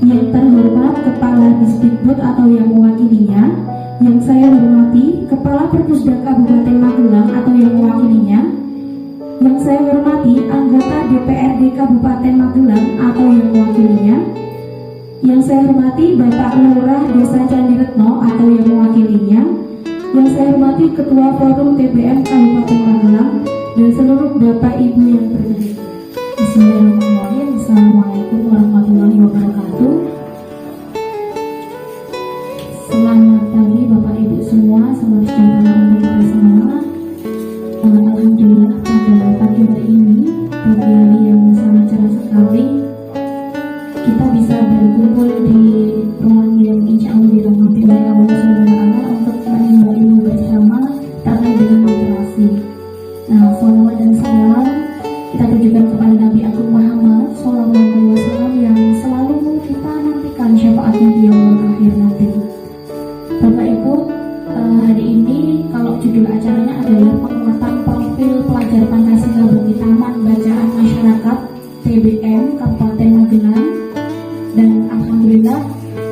Yang terhormat Kepala Disdikbud atau yang mewakilinya, yang saya hormati Kepala Perpusda Kabupaten Magelang atau yang mewakilinya, yang saya hormati anggota DPRD Kabupaten Magelang atau yang mewakilinya, yang saya hormati Bapak Lurah Desa Candiretno atau yang mewakilinya, yang saya hormati Ketua Forum TBM Kabupaten Magelang dan seluruh Bapak Ibu yang berbahagia. Bismillahirrahmanirrahim. Assalamualaikum warahmatullahi wabarakatuh. Selamat pagi Bapak Ibu semua, selamat sejahtera untuk kita semua. Alhamdulillah pada pagi hari ini, pagi hari yang sangat cerah sekali, kita bisa berkumpul di ruang yang insya Allah dirahmati oleh Allah SWT untuk menimba ilmu bersama terkait dengan moderasi. Nah, salawat dan salam kita tujukan kepada Nabi Agung Muhammad SAW yang selalu kita nantikan syafaatnya di yaumul akhir nanti. Bapak Ibu, hari ini kalau judul acaranya adalah penguatan profil pelajar Pancasila bagi Taman Bacaan Masyarakat TBM Kabupaten Magelang, dan alhamdulillah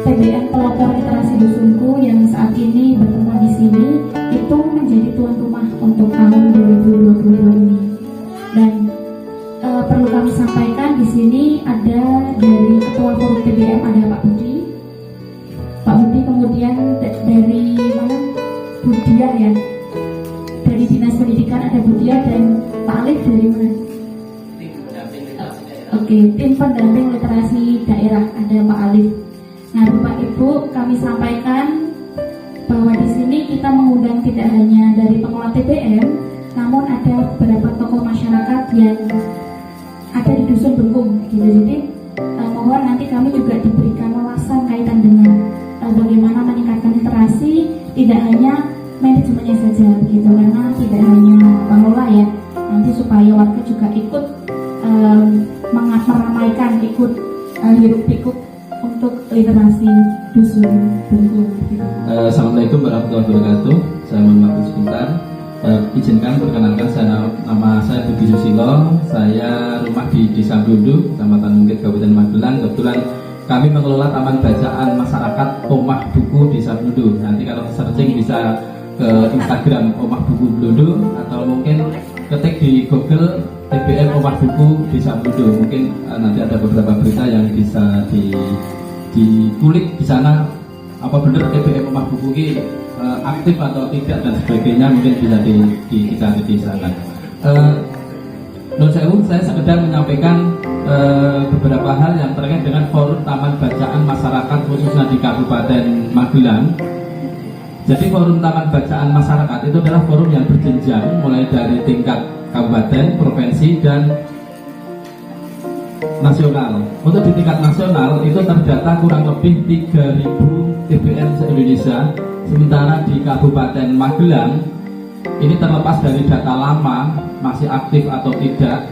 TBM pelopor literasi dusunku yang saat ini bertempat di sini itu menjadi tuan rumah untuk tahun 2022 ini. Dan perlu kami sampaikan di sini ada dari Ketua Forum TBM ada Pak Budi, kemudian dari mana Budia ya, dari Dinas Pendidikan ada Budia, dan Pak Alif dari mana? Oke, tim pendamping literasi daerah ada Pak Alif. Nah, Bapak Ibu, kami sampaikan bahwa di sini kita mengundang tidak hanya dari pengelola TBM, namun ada beberapa tokoh masyarakat yang ada di Dusun Bengkung gitu. Jadi mohon nanti kami juga diberikan wawasan kaitan dengan bagaimana meningkatkan literasi, tidak hanya manajemennya saja gitu, karena tidak hanya pengelola ya, nanti supaya warga juga ikut meramaikan, ikut hiruk pikuk untuk literasi Dusun Bengkung gitu. Assalamualaikum warahmatullahi wabarakatuh. Saya mohon maaf sebentar. Izinkan perkenalkan, nama saya Budi Susilo. Saya rumah di Desa Blundu, Kecamatan Mungkit, Kabupaten Magelang. Kebetulan kami mengelola Taman Bacaan Masyarakat Omah Buku Desa Blundu. Nanti kalau searching bisa ke Instagram Omah Buku Blundu, atau mungkin ketik di Google TBM Omah Buku Desa Blundu. Mungkin nanti ada beberapa berita yang bisa dikulik di sana. Apa benar TBM Omah Buku ini aktif atau tidak dan sebagainya, mungkin bisa kita di sana. Saya sekedar menyampaikan beberapa hal yang terkait dengan forum Taman Bacaan Masyarakat khususnya di Kabupaten Magelang. Jadi forum Taman Bacaan Masyarakat itu adalah forum yang berjenjang mulai dari tingkat kabupaten, provinsi, dan nasional. Untuk di tingkat nasional itu terdata kurang lebih 3.000 TBM se-Indonesia. Sementara di Kabupaten Magelang ini terlepas dari data lama masih aktif atau tidak,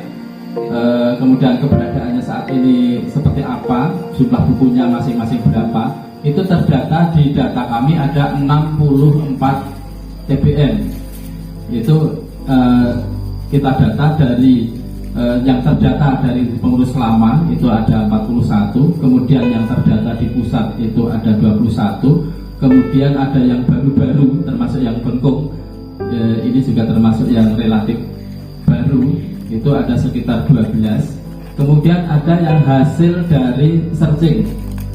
kemudian keberadaannya saat ini seperti apa, jumlah bukunya masing-masing berapa, itu terdata di data kami ada 64 TBM. Itu kita data dari yang terdata dari pengurus lama itu ada 41, kemudian yang terdata di pusat itu ada 21, kemudian ada yang baru-baru termasuk yang Bengkung, ini juga termasuk yang relatif baru, itu ada sekitar 12. Kemudian ada yang hasil dari searching,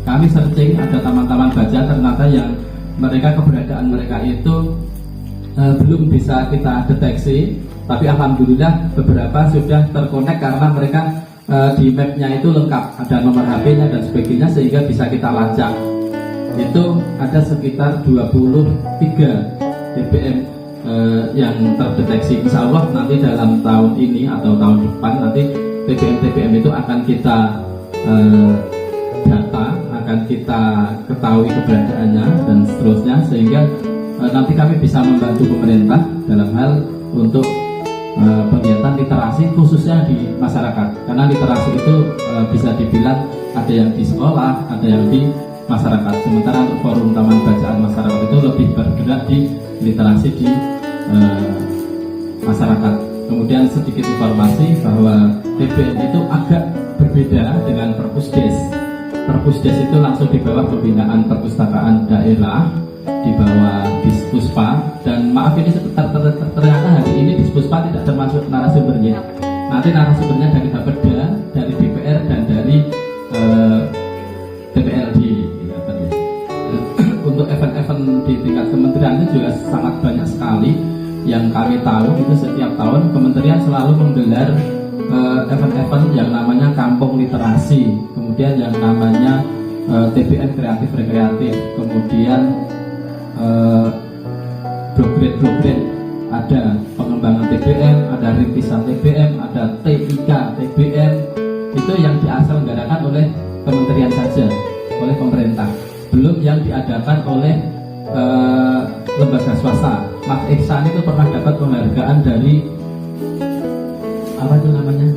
kami searching ada taman-taman baca ternyata yang mereka keberadaan mereka itu belum bisa kita deteksi, tapi alhamdulillah beberapa sudah terkonek karena mereka di mapnya itu lengkap, ada nomor HP-nya dan sebagainya, sehingga bisa kita lacak. Itu ada sekitar 23 TBM yang terdeteksi. Insya Allah nanti dalam tahun ini atau tahun depan nanti TBM itu akan kita data, akan kita ketahui keberadaannya dan seterusnya, sehingga nanti kami bisa membantu pemerintah dalam hal untuk kegiatan literasi khususnya di masyarakat, karena literasi itu bisa dibilang ada yang di sekolah, ada yang di masyarakat. Sementara untuk forum Taman Bacaan Masyarakat itu lebih bergerak di literasi di masyarakat. Kemudian sedikit informasi bahwa TPN itu agak berbeda dengan Perpusdes. Perpusdes itu langsung di bawah pembinaan perpustakaan daerah, di bawah Dispuspa. Dan maaf ini ternyata hari ini Dispuspa tidak termasuk narasumbernya. Nanti narasumbernya dari Bapeda, dari DPR, dan dari DPRD. Untuk event-event di tingkat kementerian itu juga sangat banyak sekali. Yang kami tahu itu setiap tahun kementerian selalu menggelar event-event yang namanya Kampung Literasi, kemudian yang namanya TBM Kreatif Rekreatif, kemudian blog-grade, ada pengembangan TBM, ada rintisan TBM, ada TIK TBM, itu yang diselenggarakan oleh kementerian saja, oleh pemerintah, belum yang diadakan oleh lembaga swasta. Mas Ihsan itu pernah dapat penghargaan dari apa itu namanya,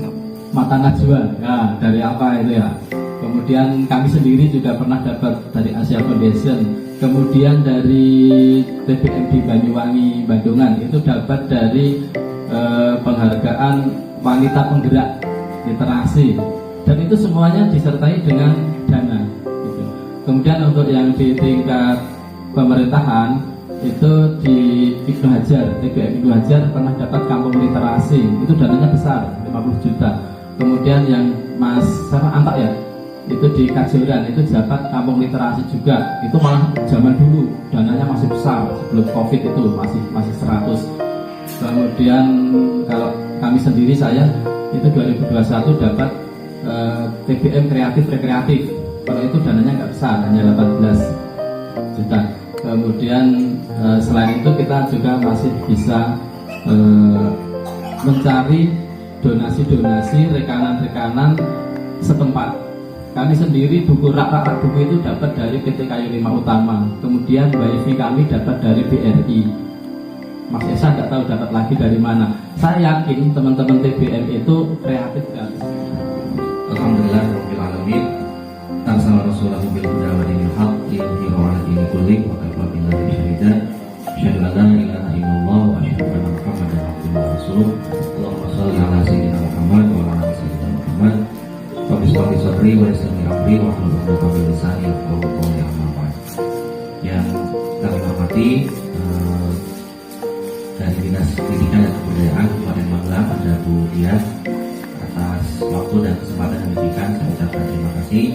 Mata Najwa, ya, dari apa itu ya. Kemudian kami sendiri juga pernah dapat dari Asia Foundation. Kemudian dari TBM di Banyuwangi, Bandungan itu dapat dari penghargaan wanita penggerak literasi. Dan itu semuanya disertai dengan dana. Gitu. Kemudian untuk yang di tingkat pemerintahan itu di Ibnu Hajar, TBM Ibnu Hajar pernah dapat kampung literasi, itu dananya besar, 50 juta. Kemudian yang Mas Antak ya, itu di Kajoran itu dapat kampung literasi juga, itu malah zaman dulu dananya masih besar, sebelum Covid itu masih 100. Kemudian kalau kami sendiri, saya itu 2021 dapat TBM Kreatif Rekreatif, kalau itu dananya nggak besar, hanya 18 juta. Kemudian selain itu kita juga masih bisa mencari donasi-donasi rekanan-rekanan setempat. Kami sendiri buku rak buku itu dapat dari PT Kayu Lima Utama. Kemudian wifi kami dapat dari BRI. Mas Esa nggak tahu dapat lagi dari mana. Saya yakin teman-teman TBM itu kreatif kan. Alhamdulillah rabbil alamin. Tansal Rasulullah bil huda wa dinil haq liyudhhirahu 'ala dini kulli wa kafa billahi shahidan. Asyhadu an la ilaha illallah wa asyhadu anna Muhammadan abduhu wa rasuluh. Allahumma shalli 'ala sayyidina Muhammad wa 'ala ali sayyidina Muhammad. Wa bismillah sabri wa yassir amri wa hlul 'uqdatam min lisani yafqahu qawli amma ba'd. Yang kami hormati dari Dinas Pendidikan dan Kebudayaan Kabupaten Magelang, ada Bu Diah, atas waktu dan kesempatan yang diberikan. Saya ucapkan terima kasih.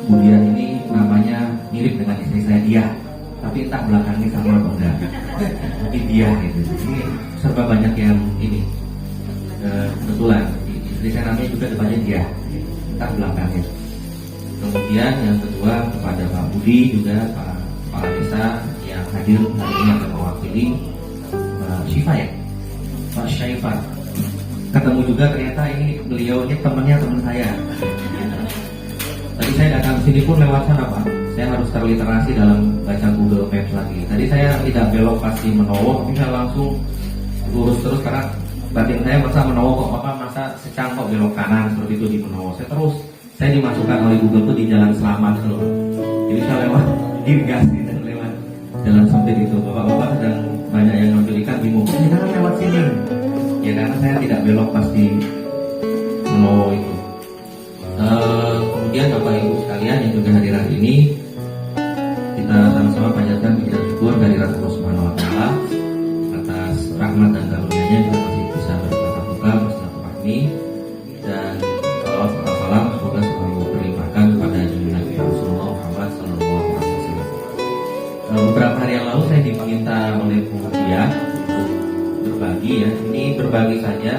Bu Diah ini namanya mirip dengan istri saya, Dia, tapi entah belakangnya sama atau enggak. Mungkin Dia gitu. Ini serba banyak yang ini. Kebetulan istri saya namanya juga depannya Dia, entah belakangnya. Kemudian yang kedua kepada Pak Budi, juga Pak Kepala Desa yang hadir hari ini akan mewakili Mbak Syifa ya, Pak Syifa. Ketemu juga ternyata ini beliau ini temannya teman saya. Tadi saya datang sini pun lewat sana Pak. Saya harus terliterasi dalam baca Google Maps lagi. Tadi saya tidak belok pasti Menowo, tapi saya langsung lurus terus karena batin saya masa Menowo kok Bapak masa secang kok belok kanan seperti itu di Menowo. Saya dimasukkan oleh Google itu di Jalan Selamat loh. Jadi saya lewat irigasi dan lewat jalan sempit itu. Bapak-bapak sedang banyak yang ngambil ikan bingung. Ini kan lewat sini. Ya karena saya tidak belok pasti Menowo itu. Kemudian Bapak Ibu sekalian yang juga hadir hari ini, kita sama-sama panjatkan puji syukur dari Rasulullah Subhanahu Wa Taala atas rahmat dan karunia-Nya kita masih bisa bertatap muka, bersilaturahmi, dan salawat serta salam semoga selalu terlimpahkan kepada junjungan Nabi Rasulullah Muhammad Sallallahu Alaihi Wasallam. Beberapa hari yang lalu saya diminta oleh Bu Dia untuk berbagi ya. Ini berbagi saja,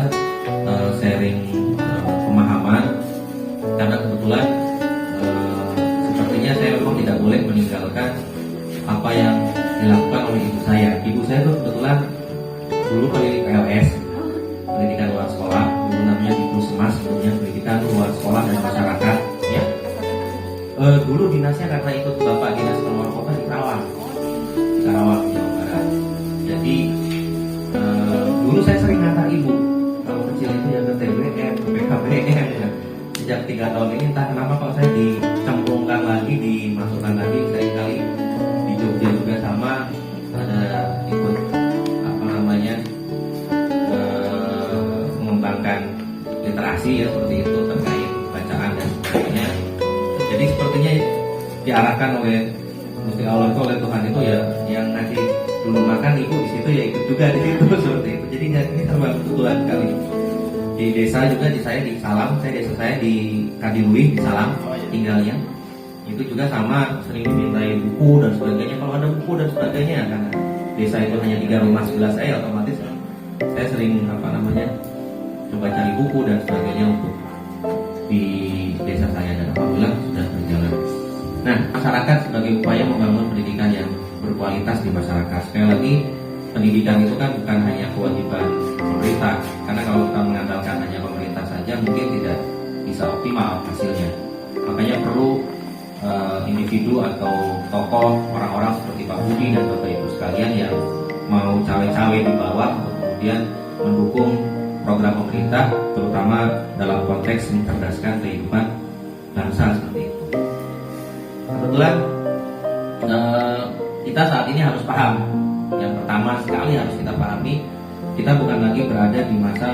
sharing pemahaman. Karena kebetulan sepertinya saya memang tidak boleh meninggalkan apa yang dilakukan oleh ibu saya. Ibu saya itu kebetulan dulu pendidik PLS, pendidikan luar sekolah, dulu namanya Ibu Semas, sebelumnya pendidikan luar sekolah dan masyarakat. Ya, dulu dinasnya karena ikut bapak dinas keluar kota di Karawang, Jawa Barat. Jadi dulu saya sering ngantar ibu kalau kecil itu yang ke TBM, ke PKBM ya. Sejak 3 tahun ini entah kenapa kok saya dicemplungkan lagi, dimasukkan lagi. Saya kali di Jogja juga sama, ada ikut apa namanya literasi ya seperti itu terkait bacaan dan sebagainya. Jadi sepertinya diarahkan oleh Gusti Allah itu, oleh Tuhan itu ya, yang ngasih dulu makan ibu di situ ya ikut juga di situ seperti itu. Jadi ini serba kebetulan sekali. Di desa juga saya di Salam, desa saya di Kadiluih di Salam tinggalnya. Itu juga sama, sering dimintai buku dan sebagainya. Kalau ada buku dan sebagainya, karena desa itu hanya 3 rumah sebelah saya, otomatis saya sering coba cari buku dan sebagainya untuk di desa saya, dan alhamdulillah sudah berjalan. Nah, masyarakat sebagai upaya membangun pendidikan yang berkualitas di masyarakat. Sekali lagi, pendidikan itu kan bukan hanya kewajiban pemerintah, karena kalau kita mengandalkan hanya pemerintah saja mungkin tidak bisa optimal hasilnya. Makanya perlu individu atau tokoh, orang-orang seperti Pak Budi dan Bapak Ibu sekalian yang mau cawe-cawe di bawah untuk kemudian mendukung program pemerintah, terutama dalam konteks mencerdaskan kehidupan bangsa seperti itu. Kebetulan kita saat ini harus paham, yang pertama sekali harus kita pahami, kita bukan lagi berada di masa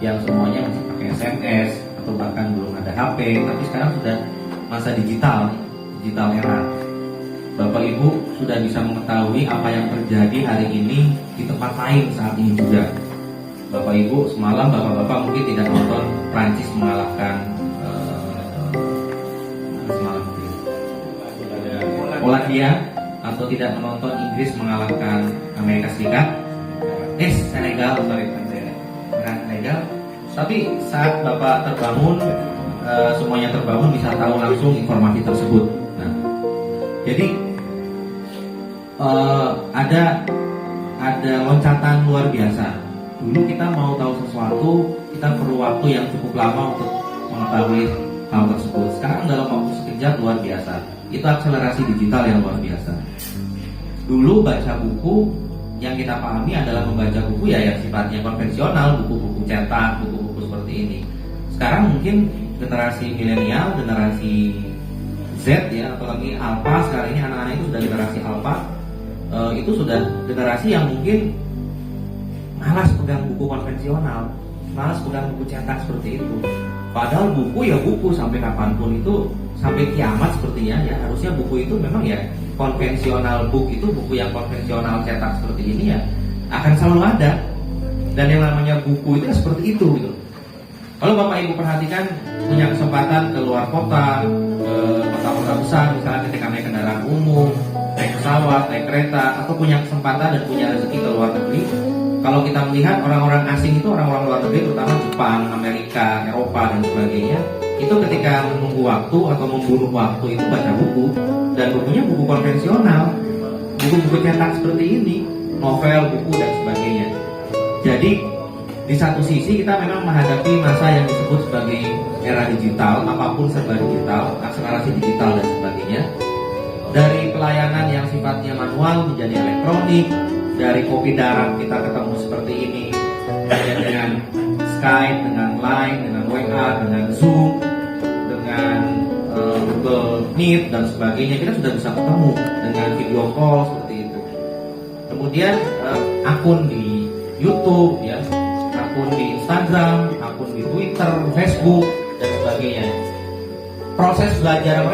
yang semuanya masih pakai SMS atau bahkan belum ada HP, tapi sekarang sudah masa digital era. Bapak Ibu sudah bisa mengetahui apa yang terjadi hari ini di tempat lain saat ini juga. Bapak Ibu semalam, bapak-bapak mungkin tidak nonton Prancis mengalahkan Polandia, atau tidak menonton Inggris mengalahkan Amerika Serikat, Senegal. Tapi saat Bapak terbangun, semuanya terbangun, bisa tahu langsung informasi tersebut. Nah, jadi ada loncatan luar biasa. Dulu kita mau tahu sesuatu, kita perlu waktu yang cukup lama untuk mengetahui hal tersebut. Sekarang dalam waktu sekejap luar biasa. Itu akselerasi digital yang luar biasa. Dulu baca buku, yang kita pahami adalah membaca buku ya yang sifatnya konvensional, buku-buku cetak, buku-buku seperti ini. Sekarang mungkin generasi milenial, generasi Z ya, apalagi Alpha, sekarang ini anak-anak itu sudah generasi Alpha, itu sudah generasi yang mungkin malas pegang buku konvensional, malas pegang buku cetak seperti itu. Padahal buku ya buku sampai kapanpun itu, sampai kiamat sepertinya ya, harusnya buku itu memang ya konvensional book, itu buku yang konvensional cetak seperti ini ya akan selalu ada. Dan yang namanya buku itu seperti itu gitu. Kalau Bapak Ibu perhatikan, punya kesempatan ke luar kota, ke kota-kota besar, misalnya ketika naik kendaraan umum, naik pesawat, naik kereta, atau punya kesempatan dan punya rezeki ke luar negeri, kalau kita melihat orang-orang asing itu, orang-orang luar negeri, terutama Jepang, Amerika, Eropa dan sebagainya, itu ketika menunggu waktu atau membunuh waktu itu baca buku, dan bukunya buku konvensional, buku-buku cetak seperti ini, novel, buku dan sebagainya. Jadi di satu sisi kita memang menghadapi masa yang disebut sebagai era digital, apapun serba digital, akselerasi digital dan sebagainya. Dari pelayanan yang sifatnya manual menjadi elektronik, dari kopi darat kita ketemu seperti ini, dengan Skype, dengan Line, dengan WA, dengan Zoom, dengan Google Meet dan sebagainya, kita sudah bisa ketemu dengan video call seperti itu. Kemudian akun di YouTube ya, akun di Instagram, akun di Twitter, Facebook dan sebagainya. Proses belajar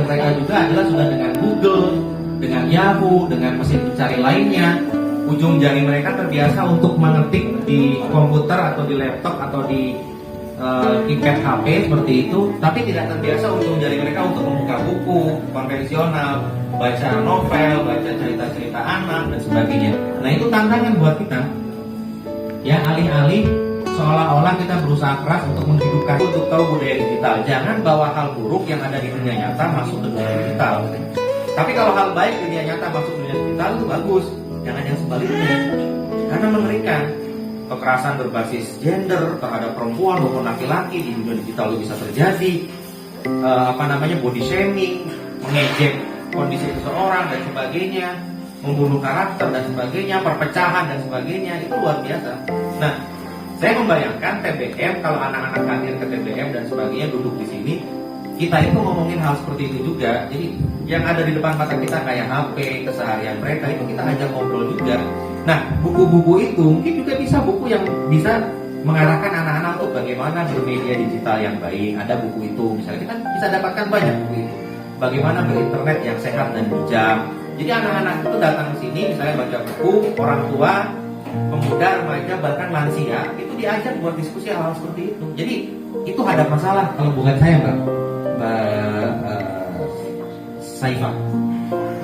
mereka juga adalah sudah dengan Google, dengan Yahoo, dengan mesin pencari lainnya. Ujung jari mereka terbiasa untuk mengetik di komputer atau di laptop atau di keypad HP seperti itu, tapi tidak terbiasa ujung jari mereka untuk membuka buku konvensional, baca novel, baca cerita-cerita anak dan sebagainya. Nah, itu tantangan buat kita. Ya, alih-alih seolah-olah kita berusaha keras untuk menghidupkan, untuk tahu budaya digital. Jangan bawa hal buruk yang ada di dunia nyata masuk ke dunia digital. Tapi kalau hal baik di dunia nyata masuk ke dunia digital itu bagus. Jangan yang sebaliknya, karena mengerikan. Kekerasan berbasis gender terhadap perempuan maupun laki-laki di dunia digital itu bisa terjadi. Body shaming, mengejek kondisi seseorang dan sebagainya, membunuh karakter dan sebagainya, perpecahan dan sebagainya, itu luar biasa. Nah, saya membayangkan TBM, kalau anak-anak hadir ke TBM dan sebagainya duduk di sini, kita itu ngomongin hal seperti itu juga. Jadi yang ada di depan mata kita kayak HP, keseharian mereka, itu kita ajak ngobrol juga. Nah, buku-buku itu mungkin juga bisa bisa buku yang bisa mengarahkan anak-anak untuk bagaimana bermedia digital yang baik. Ada buku itu, misalnya kita bisa dapatkan banyak buku itu. Bagaimana berinternet yang sehat dan bijak. Jadi anak-anak itu datang ke sini, misalnya baca buku, orang tua, pemuda, remaja, bahkan lansia, itu diajak buat diskusi hal-hal seperti itu. Jadi itu ada masalah kalau bukan saya, Mbak Saifah.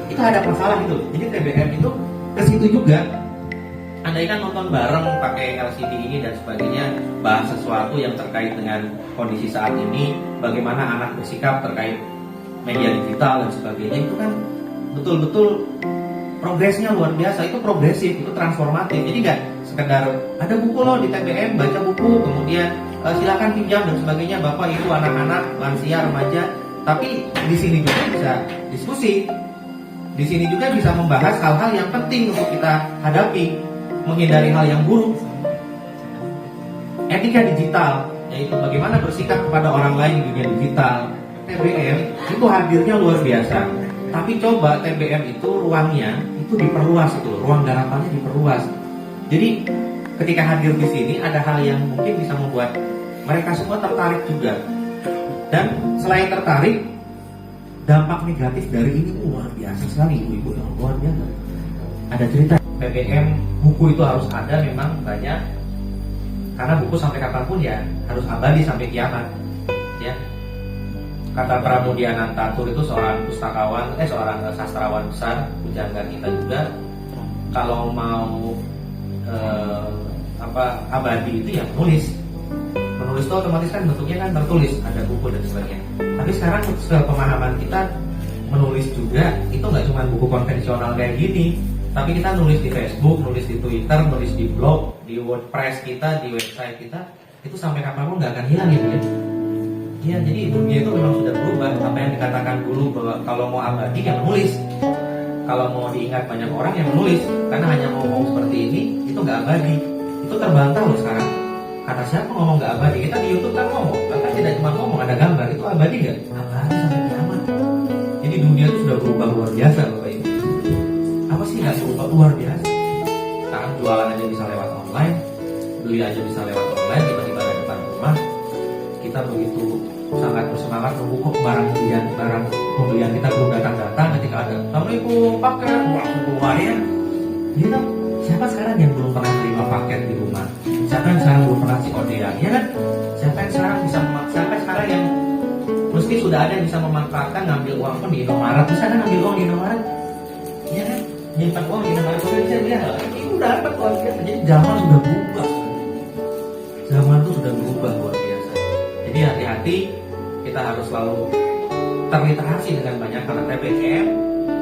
Itu ada masalah itu. Jadi TBM itu ke situ juga. Andai kan nonton bareng pakai LCD ini dan sebagainya, bahas sesuatu yang terkait dengan kondisi saat ini, bagaimana anak bersikap terkait media digital dan sebagainya, itu kan betul-betul progresnya luar biasa. Itu progresif, itu transformatif. Jadi nggak sekedar ada buku loh di TBM, baca buku, kemudian silakan pinjam dan sebagainya, bapak ibu, anak-anak, lansia, remaja. Tapi di sini juga bisa diskusi. Di sini juga bisa membahas hal-hal yang penting untuk kita hadapi, menghindari hal yang buruk. Etika digital, yaitu bagaimana bersikap kepada orang lain di dunia digital. TBM itu hadirnya luar biasa. Tapi coba TBM itu ruangnya itu diperluas, itu ruang garapannya diperluas. Jadi ketika hadir di sini ada hal yang mungkin bisa membuat mereka semua tertarik juga. Dan selain tertarik, dampak negatif dari ini luar biasa sekali, ibu-ibu, yang luar biasa. Ada cerita TBM, buku itu harus ada, memang banyak. Karena buku sampai kapanpun ya harus abadi sampai kiamat. Ya. Kata Pramudia Anantatur itu seorang pustakawan, seorang sastrawan besar, pujangga kita juga. Kalau mau abadi itu ya menulis. Menulis itu otomatis kan bentuknya kan tertulis, ada buku dan sebagainya. Tapi sekarang setelah pemahaman kita, menulis juga itu nggak cuma buku konvensional kayak gini, tapi kita nulis di Facebook, nulis di Twitter, nulis di blog, di WordPress kita, di website kita, itu sampai kapanpun nggak akan hilang ya. Iya, jadi dunia itu memang sudah berubah. Apa yang dikatakan dulu bahwa kalau mau abadi ya menulis, kalau mau diingat banyak orang yang menulis, karena hanya ngomong seperti ini itu nggak abadi. Itu terbantah loh sekarang. Kata siapa ngomong nggak abadi? Kita di YouTube kan ngomong, bahkan tidak cuma ngomong, ada gambar. Itu abadi nggak? Abadi sampai kiamat. Jadi dunia itu sudah berubah luar biasa, Bapak Ibu. Apa sih nggak berubah luar biasa? Sekarang jualan aja bisa lewat online, beli aja bisa lewat online, tiba-tiba ada depan rumah. Kita begitu sangat bersemangat membuka barang pembelian kita belum datang ketika ada Assalamualaikum paket, langsung keluar ya. Gitu. Siapa sekarang yang belum pernah terima paket di rumah? Siapa yang sekarang belum pernah COD ya kan? Siapa yang sekarang yang mesti sudah ada yang bisa memanfaatkan ngambil uang pun di Indomaret, bisa kan ngambil uang di Indomaret? Iya kan? Nyimpan uang di Indomaret bisa dia. Ini udah dapat uang biasa. Jadi zaman sudah berubah. Zaman itu sudah berubah luar biasa. Jadi hati-hati, kita harus selalu terliterasi dengan banyak karena TBM.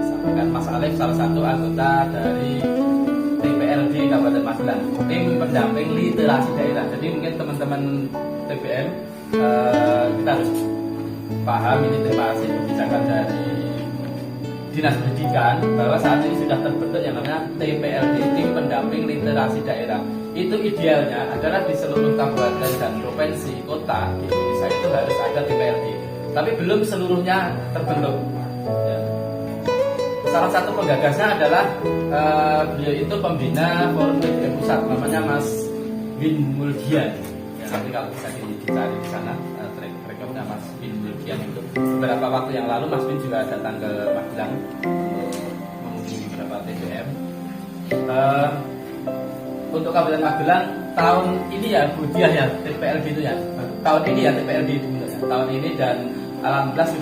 Sampaikan Mas Alif, salah satu anggota dari TPLD Kabupaten Magelang, tim pendamping literasi daerah. Jadi mungkin teman-teman TBM kita harus paham ini, terima kasih kebijakan dari Dinas Pendidikan bahwa saat ini sudah terbentuk yang namanya TPLD, tim pendamping literasi daerah. Itu idealnya adalah di seluruh kabupaten dan provinsi kota di Indonesia itu harus ada TPLD, tapi belum seluruhnya terbentuk ya. Salah satu penggagasnya adalah beliau itu pembina Forum TBM Pusat, namanya Mas Bin Muldian ya, nanti kalau bisa dicari di sana track recordnya Mas Bin Muldian itu. Beberapa waktu yang lalu Mas Bin juga datang ke Magelang untuk mengunjungi beberapa TBM. Untuk Kabupaten Magelang tahun ini ya Bu Diah ya TPLD itu ya, tahun ini ya TPLD itu ya, tahun ini, dan alhamdulillah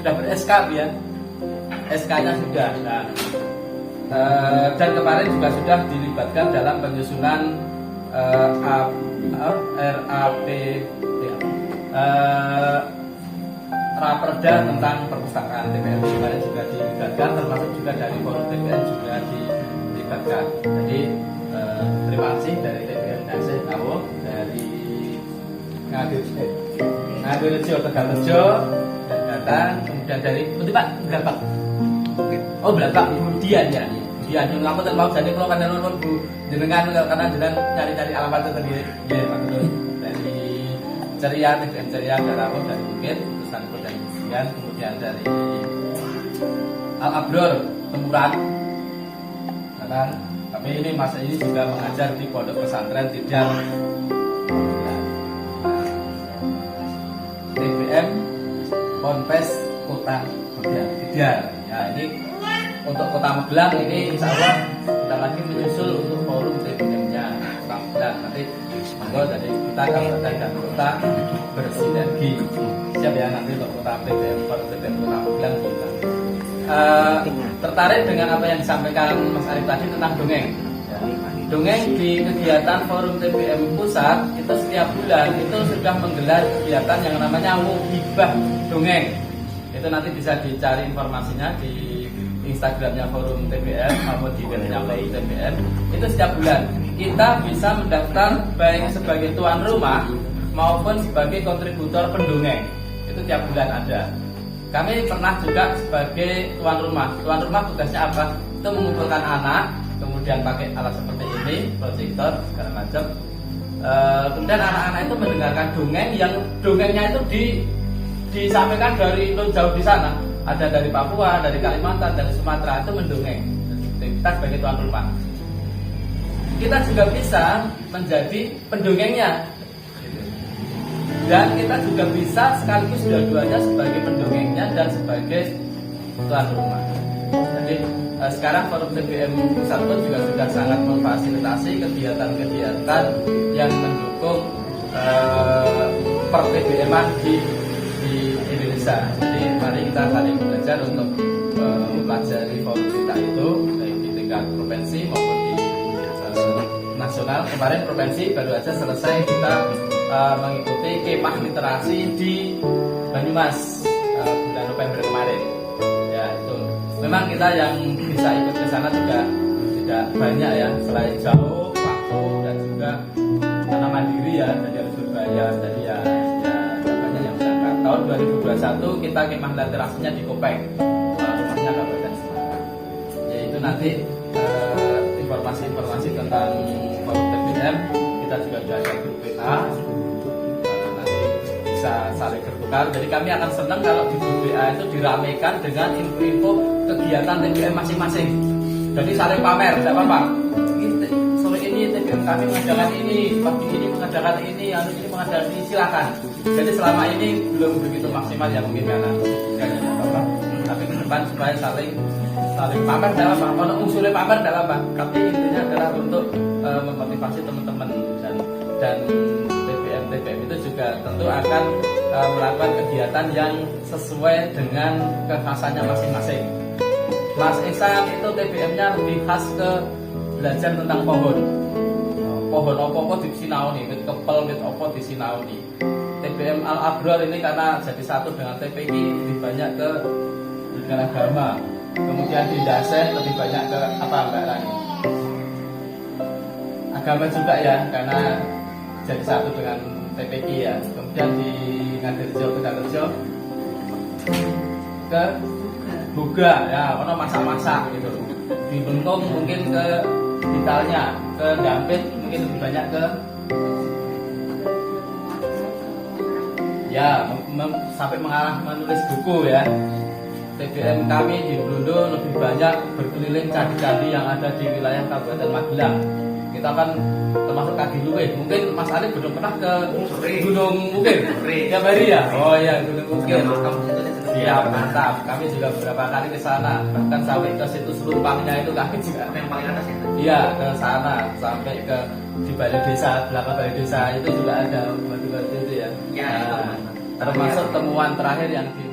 sudah ber-SK ya, SK-nya sudah. Nah, dan kemarin juga sudah dilibatkan dalam penyusunan Raperda tentang perpustakaan TPLD. Kemarin juga dilibatkan, termasuk juga dari Forum TPN juga dilibatkan. Jadi terima kasih dari TPN Nasih Tawo, dari Ngadirejo Tegalrejo dan datang, kemudian dari Pak berapa? Oh berapa? Kemudian ya, kemudian yang lama dan mau jadi kalau kan nonton Bu jenengan karena jenengan cari-cari alamat itu tadi ya maksud dari Ceria TPN Ceria Darabo dari Bukit, Tusan dan kemudian dari Al Abror Temuran, kan Kami ini masa ini juga mengajar di Pondok Pesantren Tidar TBM Ponpes Kota Tidar. Ya, ini untuk Kota Magelang ini insya Allah kita lagi menyusul untuk forum TBM-nya Kota Magelang. Nanti monggo dari kita kabupaten dan kota bersinergi. Siap ya, nanti untuk Kota TBM forum TBM Kota Magelang kita. Tertarik dengan apa yang disampaikan Mas Arif tadi tentang dongeng. Dongeng di kegiatan forum TBM pusat itu setiap bulan itu sudah menggelar kegiatan yang namanya Muhibah Dongeng. Itu nanti bisa dicari informasinya di Instagramnya forum TBM maupun di webnya forum TBM. Itu setiap bulan kita bisa mendaftar baik sebagai tuan rumah maupun sebagai kontributor pendongeng. Itu tiap bulan ada. Kami pernah juga sebagai tuan rumah. Tuan rumah tugasnya apa? Itu mengumpulkan anak, kemudian pakai alat seperti ini, proyektor segala macam. Kemudian anak-anak itu mendengarkan dongeng yang dongengnya itu disampaikan dari jauh di sana. Ada dari Papua, dari Kalimantan, dari Sumatera, itu mendongeng. Kita sebagai tuan rumah. Kita juga bisa menjadi pendongengnya. Dan kita juga bisa sekaligus dua-duanya sebagai pendongengnya dan sebagai tuan rumah. Jadi sekarang forum TBM pusat pun juga sudah sangat memfasilitasi kegiatan-kegiatan yang mendukung per TBM-an di Indonesia. Jadi mari kita saling belajar untuk mempelajari forum kita itu baik di tingkat provinsi maupun di nasional. Kemarin provinsi baru aja selesai kita mengikuti kemah literasi di Banyumas bulan November kemarin. Ya itu. Memang kita yang bisa ikut ke sana juga tidak banyak ya, selain jauh, waktu dan juga karena mandiri ya, jadi harus berbayar. Jadi ya banyak yang berangkat. Tahun 2021 kita kemah literasinya di Kopeng, rumahnya Kabupaten Semarang. Yaitu nanti informasi-informasi tentang forum TBM kita juga sudah ada grup WA, nanti bisa saling bertukar. Jadi kami akan senang kalau di grup WA itu diramaikan dengan info-info kegiatan TBM masing-masing. Jadi saling pamer, tidak apa-apa. Sore ini TBM kami mengadakan ini, pagi ini mengadakan ini, hari ini mengadakan ini, silakan. Jadi selama ini belum begitu maksimal ya mungkin karena tidak apa-apa. Tapi ke depan supaya saling pamer tidak apa-apa, kalau usulnya pamer tidak apa-apa. Tapi intinya adalah untuk memotivasi teman-teman dan TBM itu juga tentu akan melakukan kegiatan yang sesuai dengan kekhasannya masing-masing. Mas Ihsan itu TBM-nya lebih khas ke belajar tentang pohon. Pohon apa di sinaoni, wit kepel, wit apa di sinaoni. TBM Al-Abrar ini karena jadi satu dengan TPI lebih banyak ke dengan agama. Kemudian di Dasen lebih banyak ke apa Mbak Rani? Agama juga ya, karena jadi satu dengan TPI ya. Kemudian di Ngadirjo ke Buga ya, ono masak-masak gitu. Di Bengkong mungkin ke Vitalnya, ke Dampit mungkin lebih banyak ke ya sampai mengarah menulis buku ya. TBM kami di Blundo lebih banyak berkeliling candi-candi yang ada di wilayah Kabupaten Magelang. Kita kan termasuk kaki luwih. Mungkin Mas Arif belum pernah ke Gunung Mukir. Tiap hari ya? Oh iya, Gunung Mukir. Siap, mantap. Kami juga beberapa kali ke sana. Bahkan sampai ke situs Lumpangnya itu kami juga. Yang paling atas itu? Iya, ke sana. Sampai ke di Balai Desa, belakang Balai Desa itu juga ada batu-batu itu ya. Nah, termasuk temuan terakhir yang di